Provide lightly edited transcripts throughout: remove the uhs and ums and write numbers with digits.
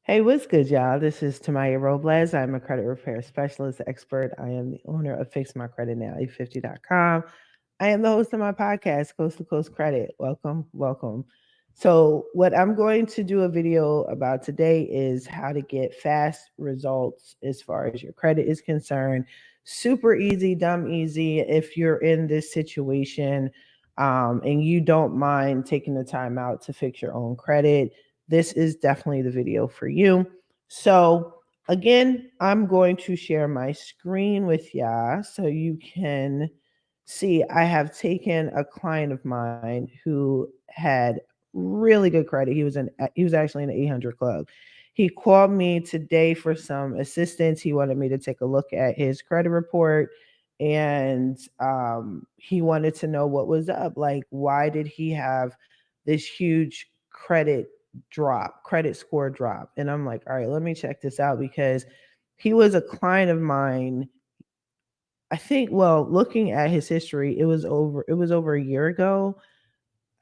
Hey, what's good, y'all? This is Tamiya Robles. I'm a credit repair specialist expert. I am the owner of FixMyCreditNow850.com. I am the host of my podcast, Coast to Coast Credit. Welcome, welcome. So, what I'm going to do a video about today is how to get fast results as far as your credit is concerned. Super easy, dumb easy. If you're in this situation and you don't mind taking the time out to fix your own credit, this is definitely the video for you. So, again, I'm going to share my screen with ya so you can see. I have taken a client of mine who had really good credit. He was actually in the 800 club. He called me today for some assistance. He wanted me to take a look at his credit report, and he wanted to know what was up. Like, why did he have this huge credit score drop? And I'm like, all right, let me check this out because he was a client of mine. I think, well, looking at his history, it was over a year ago,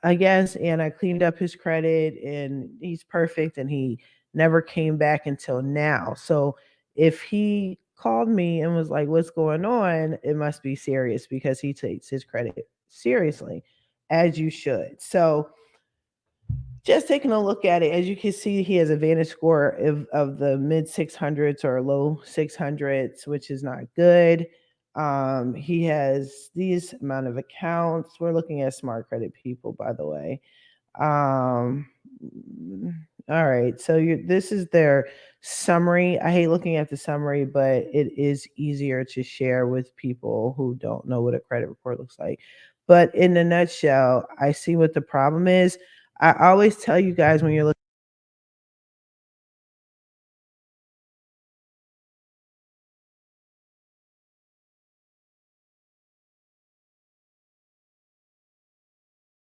I guess, and I cleaned up his credit and he's perfect and he never came back until now. So if he called me and was like, "What's going on?" it must be serious because he takes his credit seriously, as you should. So just taking a look at it, as you can see, he has a Vantage score of the mid 600s or low 600s, which is not good. He has these amount of accounts. We're looking at smart credit people, by the way. Um, all right, so this is their summary. I hate looking at the summary, but it is easier to share with people who don't know what a credit report looks like. But in a nutshell, I see what the problem is. I always tell you guys when you're looking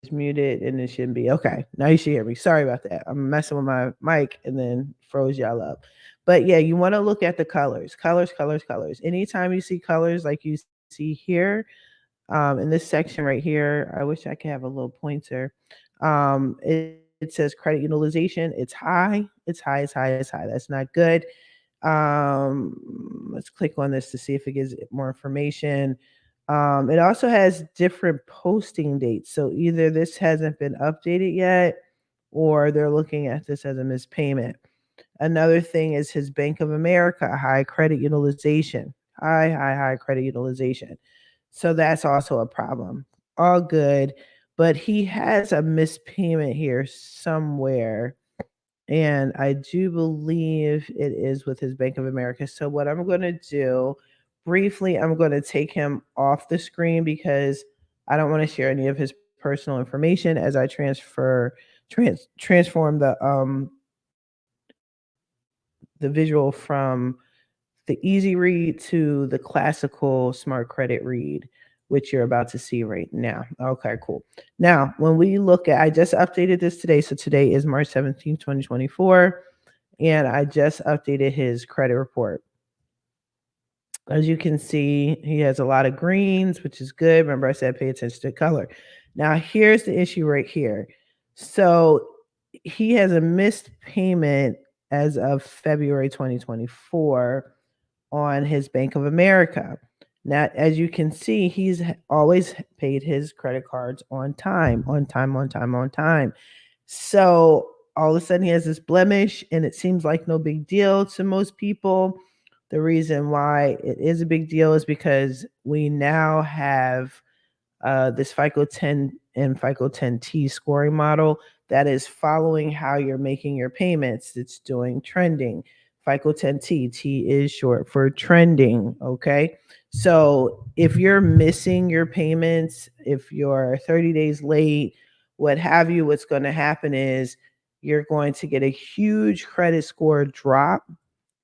it's muted and it shouldn't be. Okay, now you should hear me. Sorry about that. I'm messing with my mic and then froze y'all up. But yeah, you want to look at the colors. Colors, colors, colors. Anytime you see colors like you see here, in this section right here, I wish I could have a little pointer. It says credit utilization. It's high. It's high. It's high. It's high. That's not good. Let's click on this to see if it gives more information. It also has different posting dates. So either this hasn't been updated yet or they're looking at this as a missed payment. Another thing is his Bank of America high credit utilization. High credit utilization. So that's also a problem. All good. But he has a missed payment here somewhere, and I do believe it is with his Bank of America. So what I'm going to do briefly, I'm going to take him off the screen because I don't want to share any of his personal information as I transform the visual from the easy read to the classical smart credit read, which you're about to see right now. Okay, cool. Now, when we look at, I just updated this today. So today is March 17th, 2024. And I just updated his credit report. As you can see, he has a lot of greens, which is good. Remember, I said pay attention to color. Now, here's the issue right here. So he has a missed payment as of February 2024 on his Bank of America. Now, as you can see, he's always paid his credit cards on time, on time, on time, on time. So all of a sudden he has this blemish, and it seems like no big deal to most people. The reason why it is a big deal is because we now have this FICO 10 and FICO 10T scoring model that is following how you're making your payments. It's doing trending. FICO 10T, T is short for trending. Okay. So if you're missing your payments, if you're 30 days late, what have you, what's going to happen is you're going to get a huge credit score drop.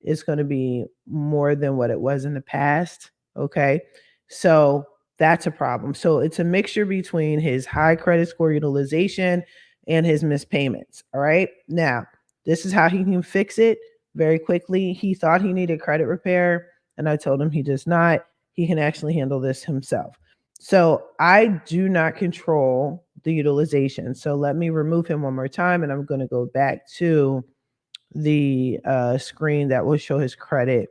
It's going to be more than what it was in the past. Okay. So that's a problem. So it's a mixture between his high credit score utilization and his missed payments. All right. Now, this is how he can fix it very quickly. He thought he needed credit repair, and I told him he does not. He can actually handle this himself. So I do not control the utilization. So let me remove him one more time, and I'm going to go back to the screen that will show his credit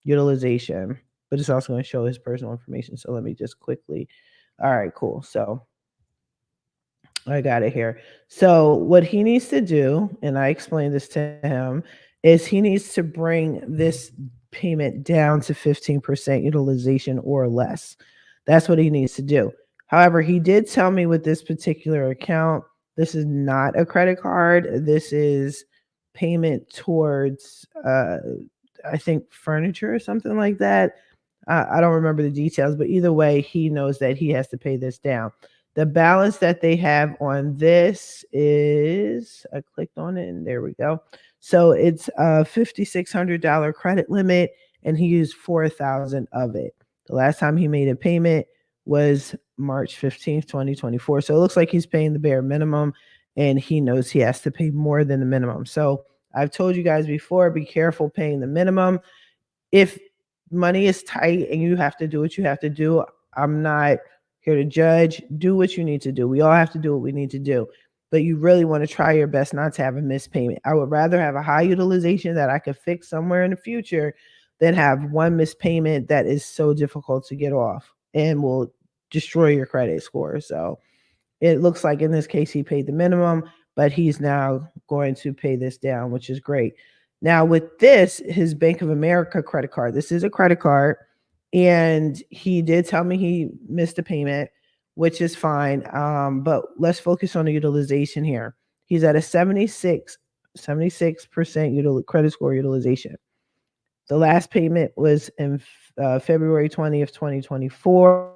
utilization, but it's also going to show his personal information. So let me just quickly. All right, cool. So I got it here. So what he needs to do, and I explained this to him, is he needs to bring this payment down to 15% utilization or less. That's what he needs to do. However, he did tell me with this particular account, this is not a credit card. This is payment towards I think furniture or something like that. I don't remember the details, but either way, he knows that he has to pay this down. The balance that they have on this is, I clicked on it and there we go. So it's a $5,600 credit limit and he used 4,000 of it. The last time he made a payment was March 15th, 2024. So it looks like he's paying the bare minimum and he knows he has to pay more than the minimum. So I've told you guys before, be careful paying the minimum. If money is tight and you have to do what you have to do, I'm not here to judge. Do what you need to do. We all have to do what we need to do. But you really want to try your best not to have a missed payment. I would rather have a high utilization that I could fix somewhere in the future than have one missed payment that is so difficult to get off and will destroy your credit score. So it looks like in this case he paid the minimum, but he's now going to pay this down, which is great. Now with this, his Bank of America credit card, this is a credit card, and he did tell me he missed a payment, which is fine. But let's focus on the utilization here. He's at a 76% credit score utilization. The last payment was in February 20th, 2024.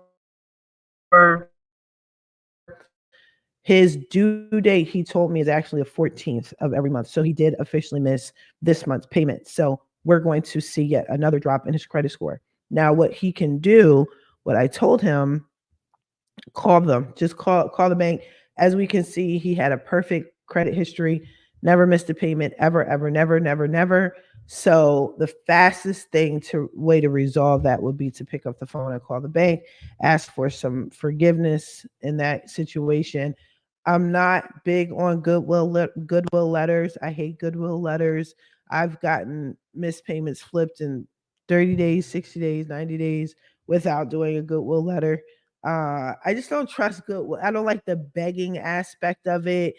His due date, he told me, is actually the 14th of every month. So he did officially miss this month's payment. So we're going to see yet another drop in his credit score. Now, what he can do, what I told him, call them. Just call the bank. As we can see, he had a perfect credit history, never missed a payment ever, ever, never, never, never. So the fastest way to resolve that would be to pick up the phone and call the bank, ask for some forgiveness in that situation. I'm not big on goodwill letters. I hate goodwill letters. I've gotten missed payments flipped in 30 days, 60 days, 90 days without doing a goodwill letter. I just don't trust goodwill. I don't like the begging aspect of it.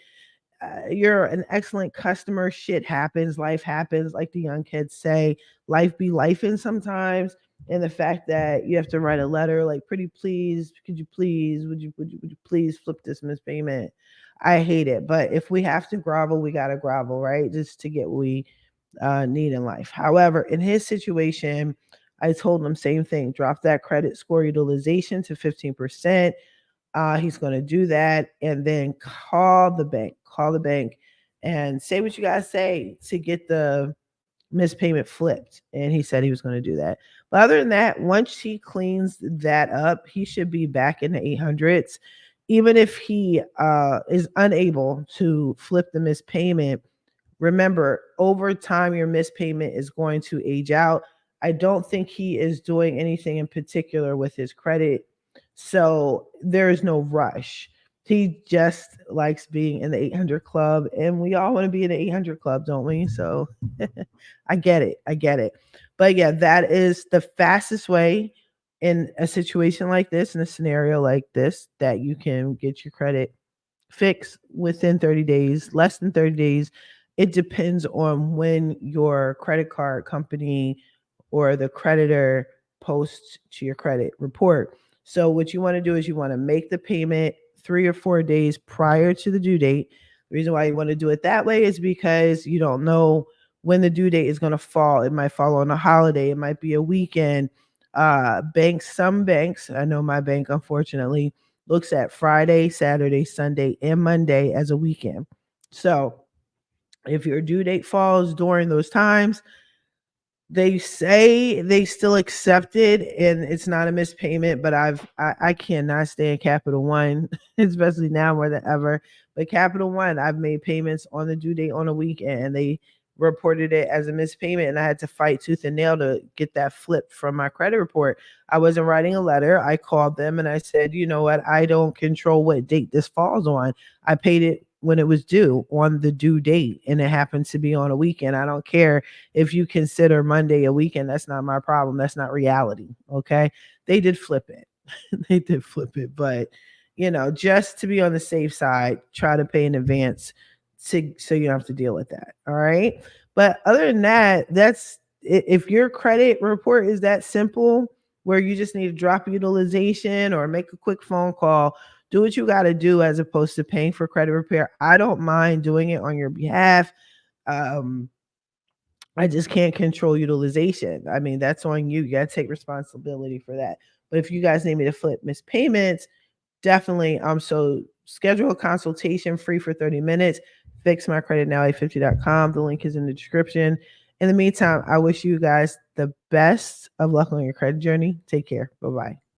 You're an excellent customer. Shit happens, life happens, like the young kids say. Life be lifing sometimes. And the fact that you have to write a letter like, pretty please, could you please, would you please flip this mispayment? I hate it. But if we have to grovel, we gotta grovel, right? Just to get what we need in life. However, in his situation, I told him same thing. Drop that credit score utilization to 15%. He's going to do that and then call the bank and say what you got to say to get the missed payment flipped. And he said he was going to do that. But other than that, once he cleans that up, he should be back in the 800s. Even if he is unable to flip the missed payment, remember, over time, your missed payment is going to age out. I don't think he is doing anything in particular with his credit. So there is no rush. He just likes being in the 800 club, and we all want to be in the 800 club, don't we? So I get it. I get it. But yeah, that is the fastest way in a situation like this, in a scenario like this, that you can get your credit fix within 30 days, less than 30 days. It depends on when your credit card company or the creditor posts to your credit report. So, what you want to do is you want to make the payment 3 or 4 days prior to the due date. The reason why you want to do it that way is because you don't know when the due date is going to fall. It might fall on a holiday, it might be a weekend. Some banks, I know my bank, unfortunately, looks at Friday, Saturday, Sunday, and Monday as a weekend. So if your due date falls during those times, they say they still accept it and it's not a missed payment, but I cannot stand Capital One, especially now more than ever. But Capital One, I've made payments on the due date on a weekend and they reported it as a missed payment, and I had to fight tooth and nail to get that flipped from my credit report. I wasn't writing a letter. I called them and I said, you know what, I don't control what date this falls on. I paid it when it was due on the due date and it happens to be on a weekend. I don't care if you consider Monday a weekend. That's not my problem. That's not reality. Okay. They did flip it. They did flip it. But, just to be on the safe side, try to pay in advance so you don't have to deal with that. All right. But other than that, if your credit report is that simple where you just need to drop utilization or make a quick phone call, do what you got to do as opposed to paying for credit repair. I don't mind doing it on your behalf. I just can't control utilization. I mean, that's on you. You got to take responsibility for that. But if you guys need me to flip missed payments, definitely. So schedule a consultation free for 30 minutes. Fixmycreditnow850.com. The link is in the description. In the meantime, I wish you guys the best of luck on your credit journey. Take care. Bye-bye.